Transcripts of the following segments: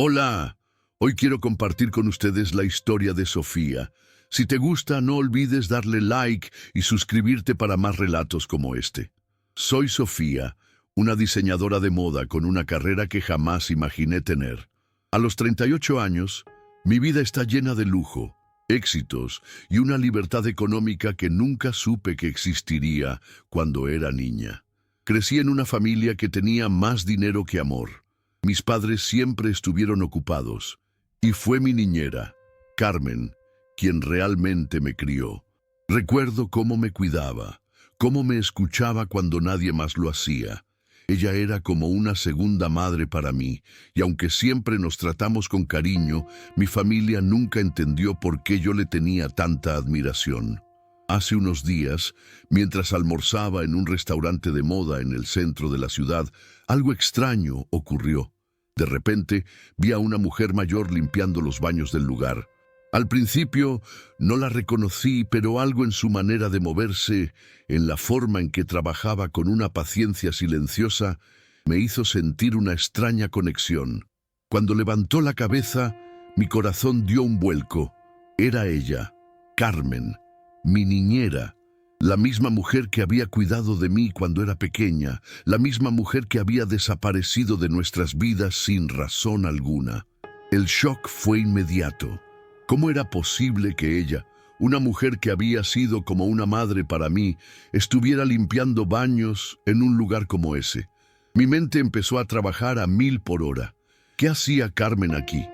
Hola, hoy quiero compartir con ustedes la historia de Sofía. Si te gusta, no olvides darle like y suscribirte para más relatos como este. Soy Sofía, una diseñadora de moda con una carrera que jamás imaginé tener. A los 38 años, mi vida está llena de lujo, éxitos y una libertad económica que nunca supe que existiría cuando era niña. Crecí en una familia que tenía más dinero que amor. Mis padres siempre estuvieron ocupados, y fue mi niñera, Carmen, quien realmente me crió. Recuerdo cómo me cuidaba, cómo me escuchaba cuando nadie más lo hacía. Ella era como una segunda madre para mí, y aunque siempre nos tratamos con cariño, mi familia nunca entendió por qué yo le tenía tanta admiración. Hace unos días, mientras almorzaba en un restaurante de moda en el centro de la ciudad, algo extraño ocurrió. De repente, vi a una mujer mayor limpiando los baños del lugar. Al principio, no la reconocí, pero algo en su manera de moverse, en la forma en que trabajaba con una paciencia silenciosa, me hizo sentir una extraña conexión. Cuando levantó la cabeza, mi corazón dio un vuelco. Era ella, Carmen, mi niñera, la misma mujer que había cuidado de mí cuando era pequeña, la misma mujer que había desaparecido de nuestras vidas sin razón alguna. El shock fue inmediato. ¿Cómo era posible que ella, una mujer que había sido como una madre para mí, estuviera limpiando baños en un lugar como ese? Mi mente empezó a trabajar a 1000 por hora. ¿Qué hacía Carmen aquí?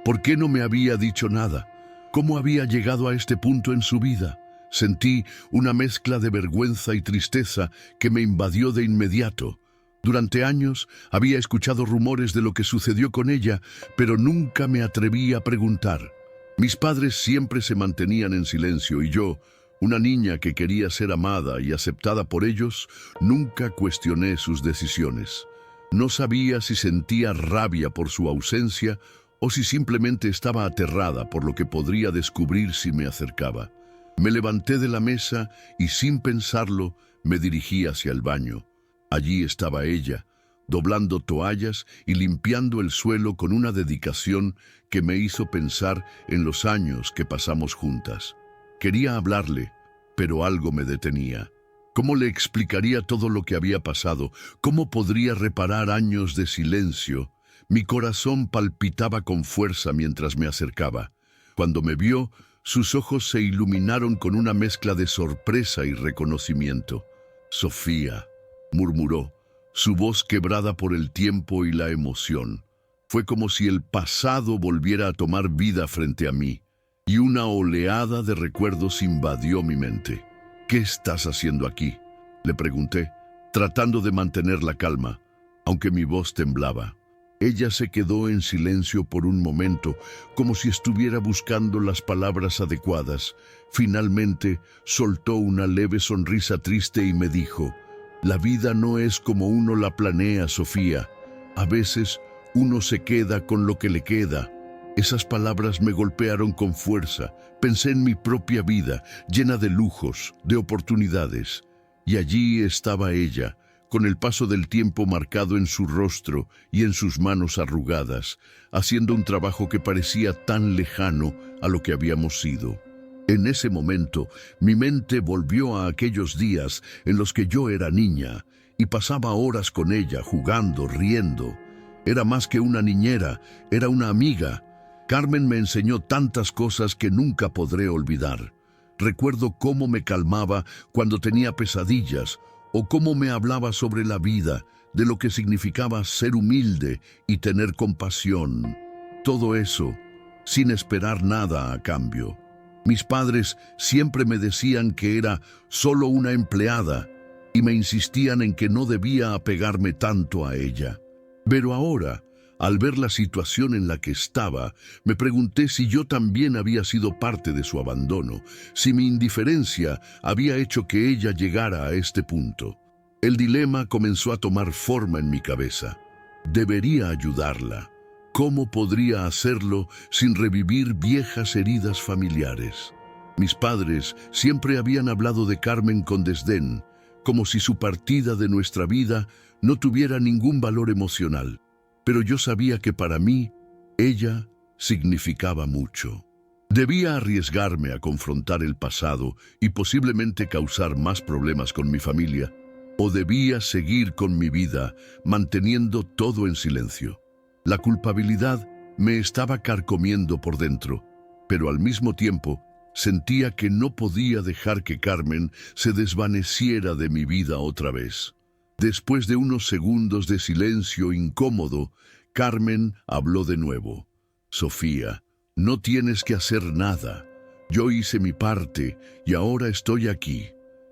¿Por qué no me había dicho nada? ¿Cómo había llegado a este punto en su vida? Sentí una mezcla de vergüenza y tristeza que me invadió de inmediato. Durante años había escuchado rumores de lo que sucedió con ella, pero nunca me atreví a preguntar. Mis padres siempre se mantenían en silencio y yo, una niña que quería ser amada y aceptada por ellos, nunca cuestioné sus decisiones. No sabía si sentía rabia por su ausencia o si simplemente estaba aterrada por lo que podría descubrir si me acercaba. Me levanté de la mesa y sin pensarlo me dirigí hacia el baño. Allí estaba ella, doblando toallas y limpiando el suelo con una dedicación que me hizo pensar en los años que pasamos juntas. Quería hablarle, pero algo me detenía. ¿Cómo le explicaría todo lo que había pasado? ¿Cómo podría reparar años de silencio? Mi corazón palpitaba con fuerza mientras me acercaba. Cuando me vio, sus ojos se iluminaron con una mezcla de sorpresa y reconocimiento. «Sofía», murmuró, su voz quebrada por el tiempo y la emoción. Fue como si el pasado volviera a tomar vida frente a mí, y una oleada de recuerdos invadió mi mente. «¿Qué estás haciendo aquí?», le pregunté, tratando de mantener la calma, aunque mi voz temblaba. Ella se quedó en silencio por un momento, como si estuviera buscando las palabras adecuadas. Finalmente, soltó una leve sonrisa triste y me dijo: «La vida no es como uno la planea, Sofía. A veces, uno se queda con lo que le queda». Esas palabras me golpearon con fuerza. Pensé en mi propia vida, llena de lujos, de oportunidades. Y allí estaba ella, con el paso del tiempo marcado en su rostro y en sus manos arrugadas, haciendo un trabajo que parecía tan lejano a lo que habíamos sido. En ese momento, mi mente volvió a aquellos días en los que yo era niña y pasaba horas con ella, jugando, riendo. Era más que una niñera, era una amiga. Carmen me enseñó tantas cosas que nunca podré olvidar. Recuerdo cómo me calmaba cuando tenía pesadillas, o cómo me hablaba sobre la vida, de lo que significaba ser humilde y tener compasión. Todo eso, sin esperar nada a cambio. Mis padres siempre me decían que era solo una empleada y me insistían en que no debía apegarme tanto a ella. Pero ahora, al ver la situación en la que estaba, me pregunté si yo también había sido parte de su abandono, si mi indiferencia había hecho que ella llegara a este punto. El dilema comenzó a tomar forma en mi cabeza. Debería ayudarla. ¿Cómo podría hacerlo sin revivir viejas heridas familiares? Mis padres siempre habían hablado de Carmen con desdén, como si su partida de nuestra vida no tuviera ningún valor emocional. Pero yo sabía que para mí Ella significaba mucho. Debía arriesgarme a confrontar el pasado y posiblemente causar más problemas con mi familia, o debía seguir con mi vida, manteniendo todo en silencio. La culpabilidad me estaba carcomiendo por dentro, pero al mismo tiempo sentía que no podía dejar que Carmen se desvaneciera de mi vida otra vez. Después de unos segundos de silencio incómodo, Carmen habló de nuevo. Sofía, no tienes que hacer nada. Yo hice mi parte y ahora estoy aquí.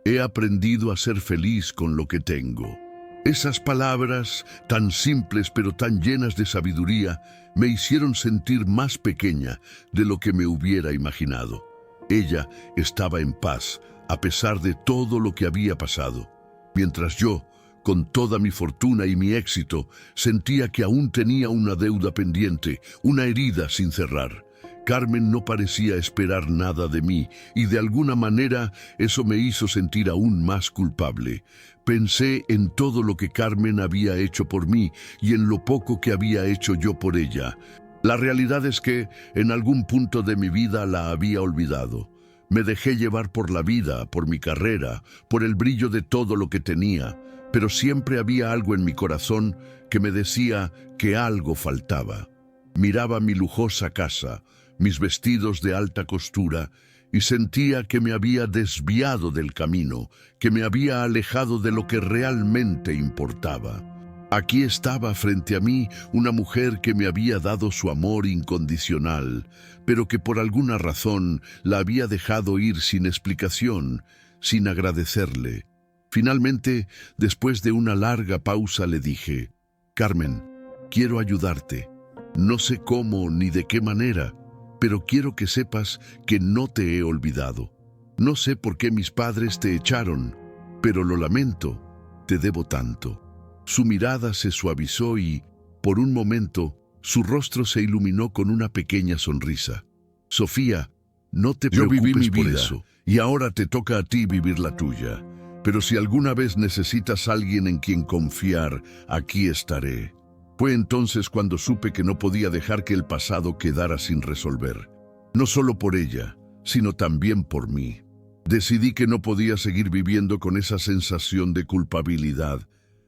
He aprendido a ser feliz con lo que tengo. Esas palabras, tan simples pero tan llenas de sabiduría, me hicieron sentir más pequeña de lo que me hubiera imaginado. Ella estaba en paz, a pesar de todo lo que había pasado, mientras yo, con toda mi fortuna y mi éxito, sentía que aún tenía una deuda pendiente, una herida sin cerrar. Carmen no parecía esperar nada de mí y de alguna manera eso me hizo sentir aún más culpable. Pensé en todo lo que Carmen había hecho por mí y en lo poco que había hecho yo por ella. La realidad es que en algún punto de mi vida la había olvidado. Me dejé llevar por la vida, por mi carrera, por el brillo de todo lo que tenía, pero siempre había algo en mi corazón que me decía que algo faltaba. Miraba mi lujosa casa, mis vestidos de alta costura, y sentía que me había desviado del camino, que me había alejado de lo que realmente importaba. Aquí estaba frente a mí una mujer que me había dado su amor incondicional, pero que por alguna razón la había dejado ir sin explicación, sin agradecerle. Finalmente, después de una larga pausa, le dije: Carmen, quiero ayudarte. No sé cómo ni de qué manera, pero quiero que sepas que no te he olvidado. No sé por qué mis padres te echaron, pero lo lamento, te debo tanto. Su mirada se suavizó y, por un momento, su rostro se iluminó con una pequeña sonrisa. Sofía, no te preocupes. Yo viví mi vida, eso, y ahora te toca a ti vivir la tuya. Pero si alguna vez necesitas a alguien en quien confiar, aquí estaré. Fue entonces cuando supe que no podía dejar que el pasado quedara sin resolver. No solo por ella, sino también por mí. Decidí que no podía seguir viviendo con esa sensación de culpabilidad.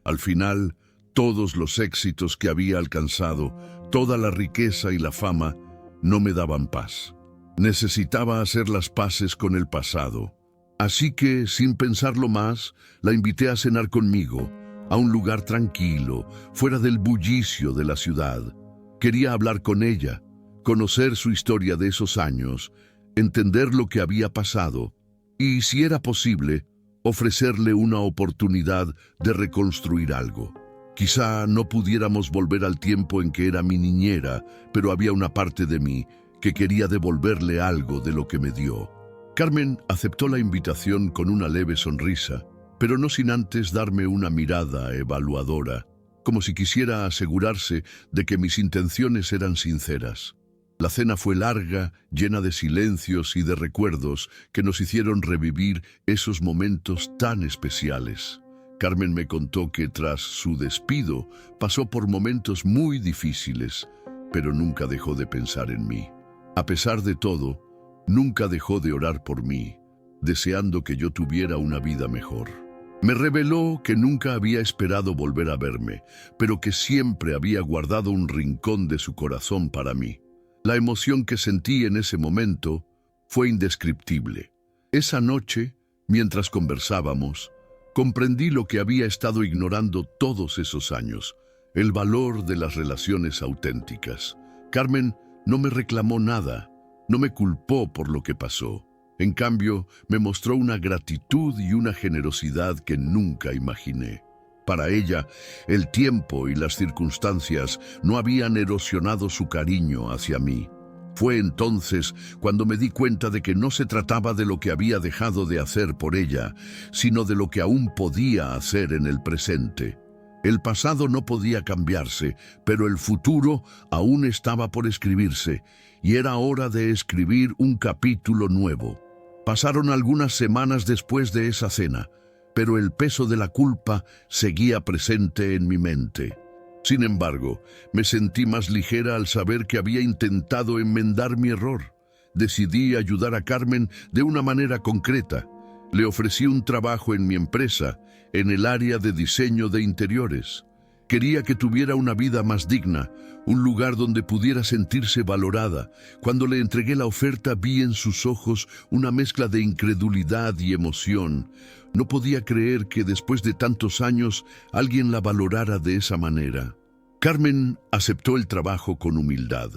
Al final, todos los éxitos que había alcanzado, toda la riqueza y la fama, no me daban paz. Necesitaba hacer las paces con el pasado. Así que, sin pensarlo más, la invité a cenar conmigo, a un lugar tranquilo, fuera del bullicio de la ciudad. Quería hablar con ella, conocer su historia de esos años, entender lo que había pasado y, si era posible, ofrecerle una oportunidad de reconstruir algo. Quizá no pudiéramos volver al tiempo en que era mi niñera, pero había una parte de mí que quería devolverle algo de lo que me dio. Carmen aceptó la invitación con una leve sonrisa, pero no sin antes darme una mirada evaluadora, como si quisiera asegurarse de que mis intenciones eran sinceras. La cena fue larga, llena de silencios y de recuerdos que nos hicieron revivir esos momentos tan especiales. Carmen me contó que tras su despido pasó por momentos muy difíciles, pero nunca dejó de pensar en mí. A pesar de todo, nunca dejó de orar por mí, deseando que yo tuviera una vida mejor. Me reveló que nunca había esperado volver a verme, pero que siempre había guardado un rincón de su corazón para mí. La emoción que sentí en ese momento fue indescriptible. Esa noche, mientras conversábamos, comprendí lo que había estado ignorando todos esos años, el valor de las relaciones auténticas. Carmen no me reclamó nada, no me culpó por lo que pasó. En cambio, me mostró una gratitud y una generosidad que nunca imaginé. Para ella, el tiempo y las circunstancias no habían erosionado su cariño hacia mí. Fue entonces cuando me di cuenta de que no se trataba de lo que había dejado de hacer por ella, sino de lo que aún podía hacer en el presente. El pasado no podía cambiarse, pero el futuro aún estaba por escribirse, y era hora de escribir un capítulo nuevo. Pasaron algunas semanas después de esa cena, pero el peso de la culpa seguía presente en mi mente. Sin embargo, me sentí más ligera al saber que había intentado enmendar mi error. Decidí ayudar a Carmen de una manera concreta. Le ofrecí un trabajo en mi empresa, en el área de diseño de interiores. Quería que tuviera una vida más digna, un lugar donde pudiera sentirse valorada. Cuando le entregué la oferta, vi en sus ojos una mezcla de incredulidad y emoción. No podía creer que después de tantos años alguien la valorara de esa manera. Carmen aceptó el trabajo con humildad,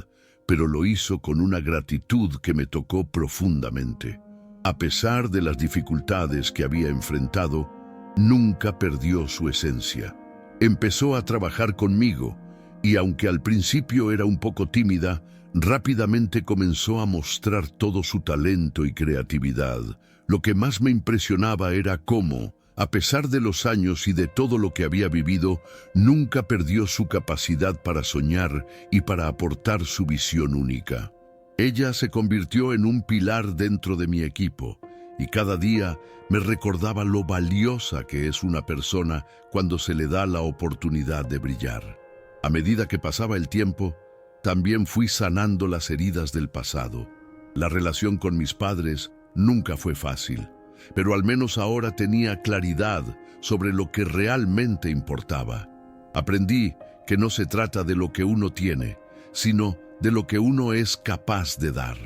pero lo hizo con una gratitud que me tocó profundamente. A pesar de las dificultades que había enfrentado, nunca perdió su esencia. Empezó a trabajar conmigo y aunque al principio era un poco tímida, rápidamente comenzó a mostrar todo su talento y creatividad. Lo que más me impresionaba era cómo, a pesar de los años y de todo lo que había vivido, nunca perdió su capacidad para soñar y para aportar su visión única. Ella se convirtió en un pilar dentro de mi equipo y cada día me recordaba lo valiosa que es una persona cuando se le da la oportunidad de brillar. A medida que pasaba el tiempo, también fui sanando las heridas del pasado. La relación con mis padres nunca fue fácil, pero al menos ahora tenía claridad sobre lo que realmente importaba. Aprendí que no se trata de lo que uno tiene, sino de lo que uno es capaz de dar.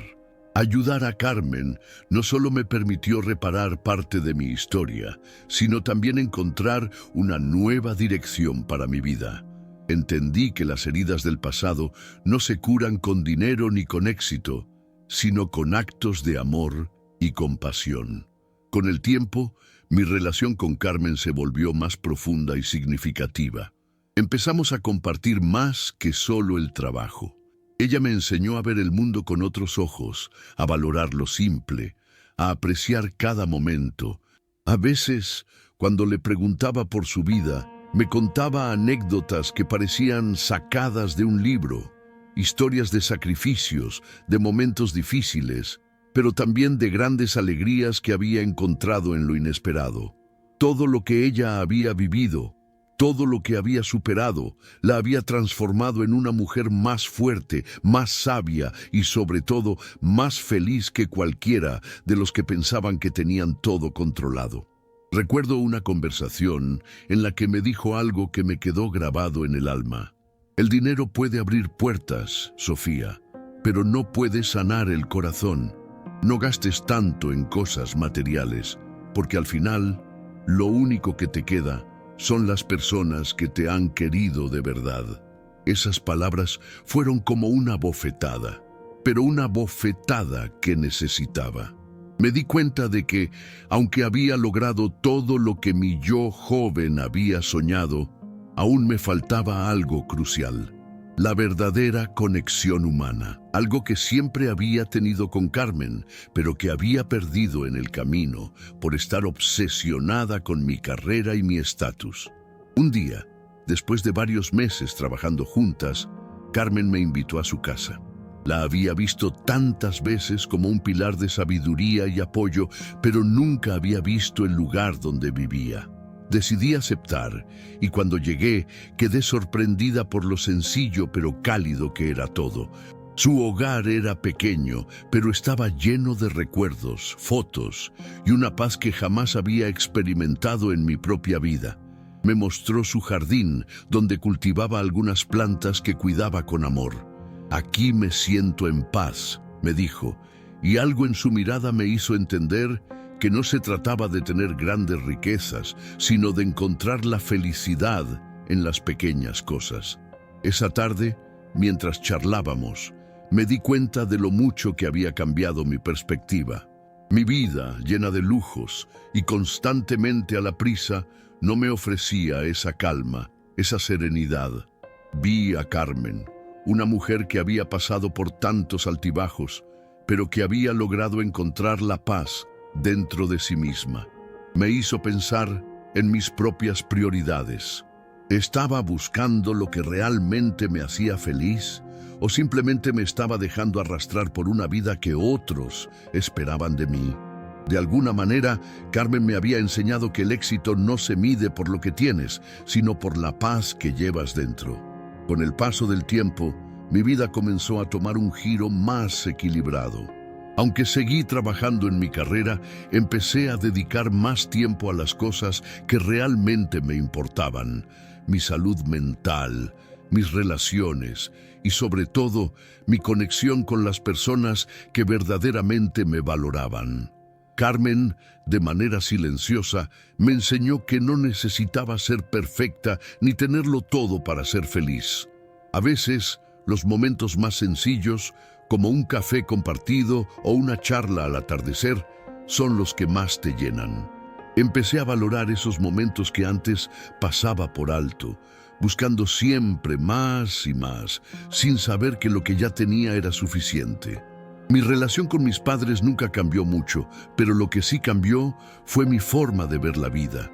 Ayudar a Carmen no solo me permitió reparar parte de mi historia, sino también encontrar una nueva dirección para mi vida. Entendí que las heridas del pasado no se curan con dinero ni con éxito, sino con actos de amor y compasión. Con el tiempo, mi relación con Carmen se volvió más profunda y significativa. Empezamos a compartir más que solo el trabajo. Ella me enseñó a ver el mundo con otros ojos, a valorar lo simple, a apreciar cada momento. A veces, cuando le preguntaba por su vida, me contaba anécdotas que parecían sacadas de un libro, historias de sacrificios, de momentos difíciles, pero también de grandes alegrías que había encontrado en lo inesperado. Todo lo que ella había vivido, todo lo que había superado, la había transformado en una mujer más fuerte, más sabia y sobre todo más feliz que cualquiera de los que pensaban que tenían todo controlado. Recuerdo una conversación en la que me dijo algo que me quedó grabado en el alma. El dinero puede abrir puertas, Sofía, pero no puede sanar el corazón. No gastes tanto en cosas materiales, porque al final, lo único que te queda son las personas que te han querido de verdad. Esas palabras fueron como una bofetada, pero una bofetada que necesitaba. Me di cuenta de que, aunque había logrado todo lo que mi yo joven había soñado, aún me faltaba algo crucial: la verdadera conexión humana, algo que siempre había tenido con Carmen, pero que había perdido en el camino por estar obsesionada con mi carrera y mi estatus. Un día, después de varios meses trabajando juntas, Carmen me invitó a su casa. La había visto tantas veces como un pilar de sabiduría y apoyo, pero nunca había visto el lugar donde vivía. Decidí aceptar, y cuando llegué, quedé sorprendida por lo sencillo pero cálido que era todo. Su hogar era pequeño, pero estaba lleno de recuerdos, fotos y una paz que jamás había experimentado en mi propia vida. Me mostró su jardín, donde cultivaba algunas plantas que cuidaba con amor. «Aquí me siento en paz», me dijo, y algo en su mirada me hizo entender que no se trataba de tener grandes riquezas, sino de encontrar la felicidad en las pequeñas cosas. Esa tarde, mientras charlábamos, me di cuenta de lo mucho que había cambiado mi perspectiva. Mi vida, llena de lujos y constantemente a la prisa, no me ofrecía esa calma, esa serenidad. Vi a Carmen, una mujer que había pasado por tantos altibajos, pero que había logrado encontrar la paz dentro de sí misma. Me hizo pensar en mis propias prioridades. ¿Estaba buscando lo que realmente me hacía feliz? ¿O simplemente me estaba dejando arrastrar por una vida que otros esperaban de mí? De alguna manera, Carmen me había enseñado que el éxito no se mide por lo que tienes, sino por la paz que llevas dentro. Con el paso del tiempo, mi vida comenzó a tomar un giro más equilibrado. Aunque seguí trabajando en mi carrera, empecé a dedicar más tiempo a las cosas que realmente me importaban: mi salud mental, mis relaciones y, sobre todo, mi conexión con las personas que verdaderamente me valoraban. Carmen, de manera silenciosa, me enseñó que no necesitaba ser perfecta ni tenerlo todo para ser feliz. A veces, los momentos más sencillos, como un café compartido o una charla al atardecer, son los que más te llenan. Empecé a valorar esos momentos que antes pasaba por alto, buscando siempre más y más, sin saber que lo que ya tenía era suficiente. Mi relación con mis padres nunca cambió mucho, pero lo que sí cambió fue mi forma de ver la vida.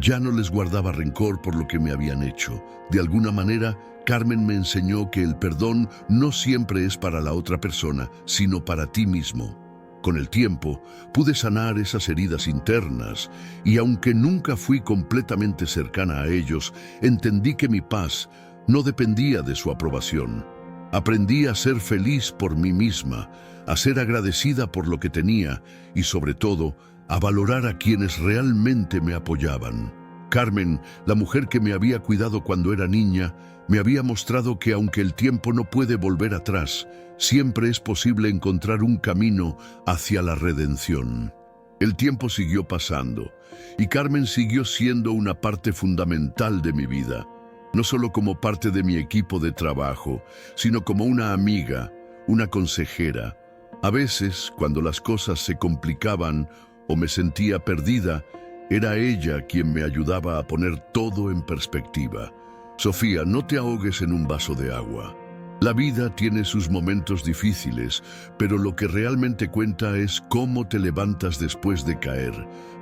Ya no les guardaba rencor por lo que me habían hecho. De alguna manera, Carmen me enseñó que el perdón no siempre es para la otra persona, sino para ti mismo. Con el tiempo, pude sanar esas heridas internas y, aunque nunca fui completamente cercana a ellos, entendí que mi paz no dependía de su aprobación. Aprendí a ser feliz por mí misma, a ser agradecida por lo que tenía y, sobre todo, a valorar a quienes realmente me apoyaban. Carmen, la mujer que me había cuidado cuando era niña, me había mostrado que aunque el tiempo no puede volver atrás, siempre es posible encontrar un camino hacia la redención. El tiempo siguió pasando y Carmen siguió siendo una parte fundamental de mi vida, no solo como parte de mi equipo de trabajo, sino como una amiga, una consejera. A veces, cuando las cosas se complicaban o me sentía perdida, era ella quien me ayudaba a poner todo en perspectiva. Sofía, no te ahogues en un vaso de agua. La vida tiene sus momentos difíciles, pero lo que realmente cuenta es cómo te levantas después de caer,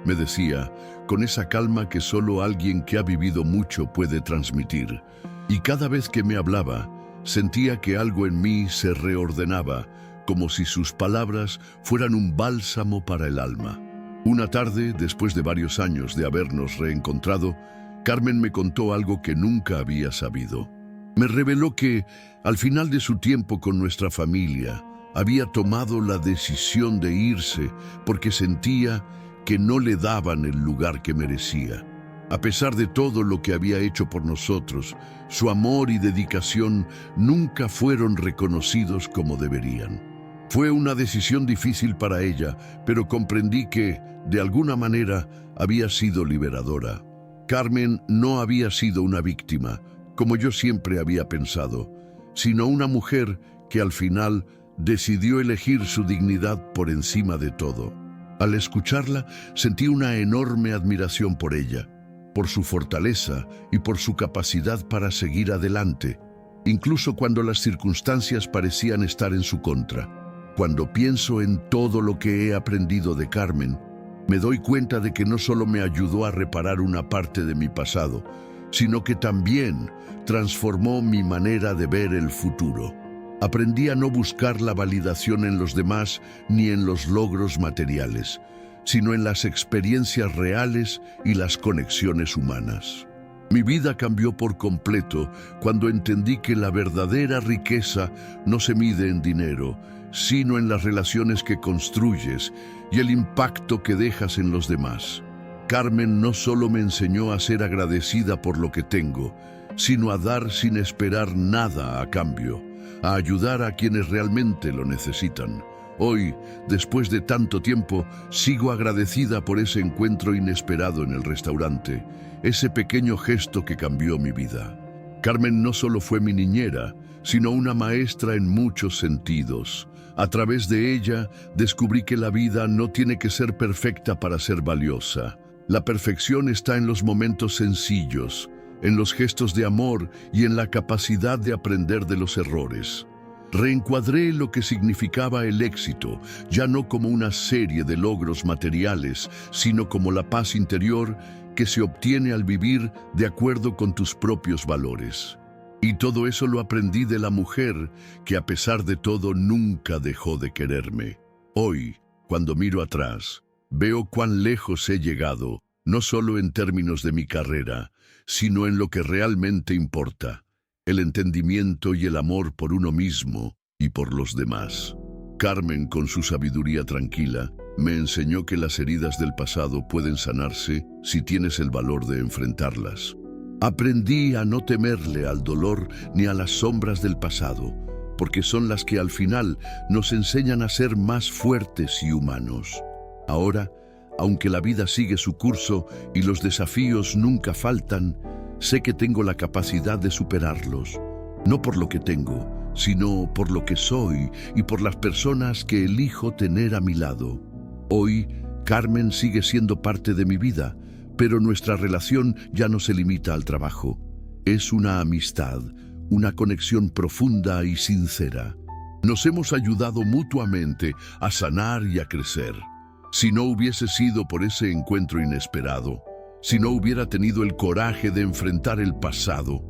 me decía, con esa calma que solo alguien que ha vivido mucho puede transmitir. Y cada vez que me hablaba, sentía que algo en mí se reordenaba, como si sus palabras fueran un bálsamo para el alma. Una tarde, después de varios años de habernos reencontrado, Carmen me contó algo que nunca había sabido. Me reveló que, al final de su tiempo con nuestra familia, había tomado la decisión de irse porque sentía que no le daban el lugar que merecía. A pesar de todo lo que había hecho por nosotros, su amor y dedicación nunca fueron reconocidos como deberían. Fue una decisión difícil para ella, pero comprendí que, de alguna manera, había sido liberadora. Carmen no había sido una víctima, como yo siempre había pensado, sino una mujer que al final decidió elegir su dignidad por encima de todo. Al escucharla, sentí una enorme admiración por ella, por su fortaleza y por su capacidad para seguir adelante, incluso cuando las circunstancias parecían estar en su contra. Cuando pienso en todo lo que he aprendido de Carmen, me doy cuenta de que no solo me ayudó a reparar una parte de mi pasado, sino que también transformó mi manera de ver el futuro. Aprendí a no buscar la validación en los demás ni en los logros materiales, sino en las experiencias reales y las conexiones humanas. Mi vida cambió por completo cuando entendí que la verdadera riqueza no se mide en dinero, sino en las relaciones que construyes y el impacto que dejas en los demás. Carmen no solo me enseñó a ser agradecida por lo que tengo, sino a dar sin esperar nada a cambio, a ayudar a quienes realmente lo necesitan. Hoy, después de tanto tiempo, sigo agradecida por ese encuentro inesperado en el restaurante, ese pequeño gesto que cambió mi vida. Carmen no solo fue mi niñera, sino una maestra en muchos sentidos. A través de ella, descubrí que la vida no tiene que ser perfecta para ser valiosa. La perfección está en los momentos sencillos, en los gestos de amor y en la capacidad de aprender de los errores. Reencuadré lo que significaba el éxito, ya no como una serie de logros materiales, sino como la paz interior que se obtiene al vivir de acuerdo con tus propios valores. Y todo eso lo aprendí de la mujer que, a pesar de todo, nunca dejó de quererme. Hoy, cuando miro atrás, Veo cuán lejos he llegado, no solo en términos de mi carrera, sino en lo que realmente importa, el entendimiento y el amor por uno mismo y por los demás. Carmen, con su sabiduría tranquila, me enseñó que las heridas del pasado pueden sanarse si tienes el valor de enfrentarlas. Aprendí a no temerle al dolor ni a las sombras del pasado, porque son las que al final nos enseñan a ser más fuertes y humanos. Ahora, aunque la vida sigue su curso y los desafíos nunca faltan, sé que tengo la capacidad de superarlos, no por lo que tengo, sino por lo que soy y por las personas que elijo tener a mi lado. Hoy, Carmen sigue siendo parte de mi vida, pero nuestra relación ya no se limita al trabajo. Es una amistad, una conexión profunda y sincera. Nos hemos ayudado mutuamente a sanar y a crecer. Si no hubiese sido por ese encuentro inesperado, si no hubiera tenido el coraje de enfrentar el pasado,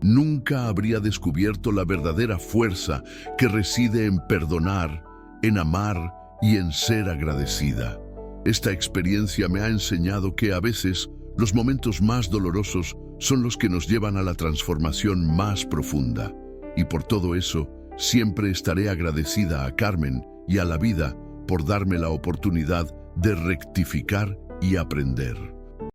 nunca habría descubierto la verdadera fuerza que reside en perdonar, en amar y en ser agradecida. Esta experiencia me ha enseñado que a veces los momentos más dolorosos son los que nos llevan a la transformación más profunda. Y por todo eso, siempre estaré agradecida a Carmen y a la vida por darme la oportunidad de rectificar y aprender.